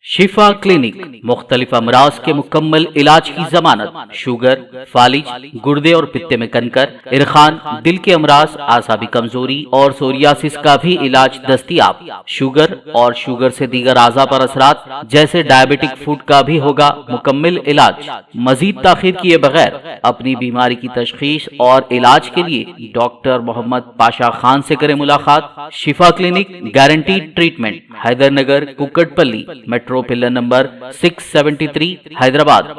शिफा clinic मुख्तलिफ अमराज के मुकम्मल इलाज की जमानत, शुगर, फालिज, गुर्दे और पित्ते में कनकर, इरखान, दिल के अमराज, आसाबी कमजोरी और सोरियासिस का भी इलाज दस्तियाब। शुगर और शुगर से दीगर आज़ा पर असरात जैसे डायबिटिक फूड का भी होगा मुकम्मल इलाज। मजीद ताखीर किए बगैर अपनी बीमारी की तशखीस और इलाज के लिए डॉक्टर मोहम्मद पाशा खान से करें मुलाकात। Shifa clinic, guaranteed treatment, Hydernagar, Kukatpally, metro pillar number 673, Hyderabad.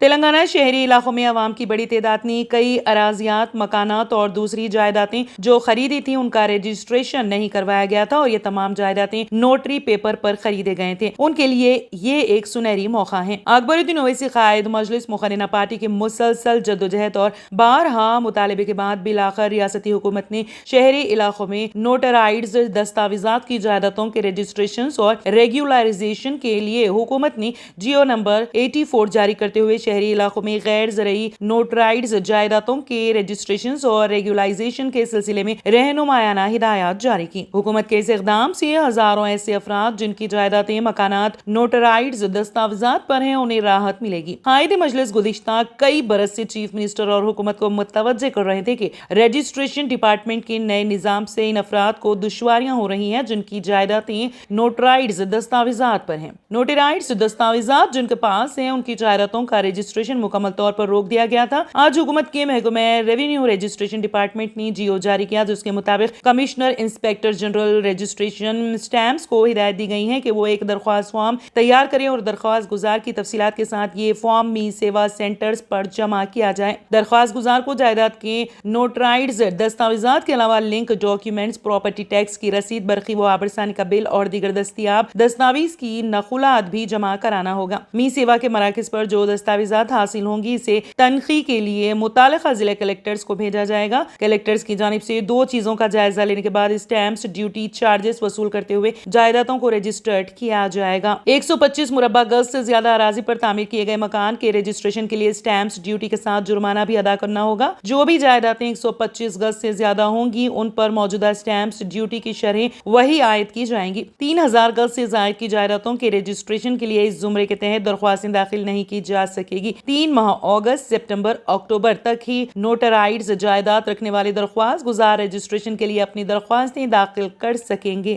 Telangana शहरी इलाकों में आवाम की बड़ी तादाद ने कई अराजियात, मकानात और दूसरी जायदादें जो खरीदी थी उनका रजिस्ट्रेशन नहीं करवाया गया था और ये तमाम जायदादें नोटरी पेपर पर खरीदे गए थे। उनके लिए ये एक सुनहरी मौका है। अकबरुद्दीन ओवैसी कायद मजलिस मुखरिना पार्टी की मुसलसल जद्दोजहद और बारहा मुतालबे के बाद बिलाखिर रियासती हुकूमत ने शहरी इलाकों में नोटराइज्ड दस्तावेजात की जायदादों के रजिस्ट्रेशन और रेगुलराइजेशन के लिए हुकूमत ने जियो नंबर 84 जारी करते हुए शहरी इलाकों में गैर ज़रई नोटराइज्ड जायदादों के रजिस्ट्रेशन और रेगुलाइजेशन के सिलसिले में रहनुमायाना हिदायत जारी की। हुकूमत के इस इक़दाम से हजारों ऐसे अफराद जिनकी जायदादें, मकानात नोटराइज्ड दस्तावेजात पर हैं, उन्हें राहत मिलेगी। कायद मजलिस गुज़िश्ता कई बरस से चीफ मिनिस्टर और हुकूमत को मुतवज्जे कर रहे थे कि रजिस्ट्रेशन डिपार्टमेंट के नए निज़ाम से इन अफराद को दुश्वारियां हो रही हैं जिनकी जायदादें नोटराइज्ड दस्तावेजात पर हैं। नोटराइज्ड दस्तावेजात जिनके पास हैं उनकी जायदादों का रजिस्ट्रेशन मुकम्मल तौर पर रोक दिया गया था। आज हुकूमत के महकमे रेवेन्यू रजिस्ट्रेशन डिपार्टमेंट ने जियो जारी किया जिसके मुताबिक commissioner inspector general registration stamps को हिदायत दी गई है कि वो एक दरख्वास्त फॉर्म तैयार करें और दरख्वास्त गुजार की तफसीलात के साथ ये फॉर्म मी सेवा सेंटर्स पर जमा किया जाए। दरख्वास्त गुजार को जायदाद के नोटराइज्ड दस्तावेजात के अलावा लिंक डॉक्यूमेंट्स, प्रॉपर्टी टैक्स की रसीद, बरकी व आबरसानी का बिल और दीगर दस्तियाब दस्तावेज की नकुलात भी जमा कराना होगा। मी सेवा के मराकज पर जो दस्तावेजात हासिल होंगी इसे तनखी के लिए मुतालिका जिला कलेक्टर्स को भेजा जाएगा। कलेक्टर्स की जानिब से दो चीजों का जायजा लेने के बाद स्टैम्प्स ड्यूटी चार्जेस वसूल करते हुए जायदादों को रजिस्टर्ड किया जाएगा। 125 मुरब्बा गज से ज्यादा अराजी पर तामीर किए गए मकान के रजिस्ट्रेशन के लिए स्टैम्प्स ड्यूटी के साथ जुर्माना भी अदा करना होगा। जो भी जायदादें 125 गज से ज्यादा होंगी उन पर मौजूदा स्टैम्प्स ड्यूटी की शरह वही आयद की जाएंगी। 3000 गज से जायद की जायदादों के रजिस्ट्रेशन के लिए इस जुमरे के तहत दरख्वास्तें दाखिल नहीं की जा सकेगी। 3 माह अगस्त, सितंबर, अक्टूबर तक ही नोटराइज्ड जायदाद रखने वाले दरख्वास्त गुजार रजिस्ट्रेशन के लिए अपनी दरख्वास्तें दाखिल कर सकेंगे।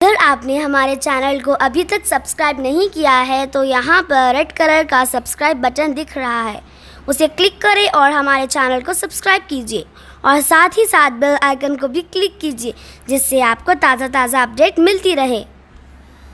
अगर आपने हमारे चैनल को अभी तक सब्सक्राइब नहीं किया है तो यहाँ पर रेड कलर का सब्सक्राइब बटन दिख रहा है, उसे क्लिक करें और हमारे चैनल को सब्सक्राइब कीजिए और साथ ही साथ बेल आइकन को भी क्लिक कीजिए जिससे आपको ताज़ा अपडेट मिलती रहे।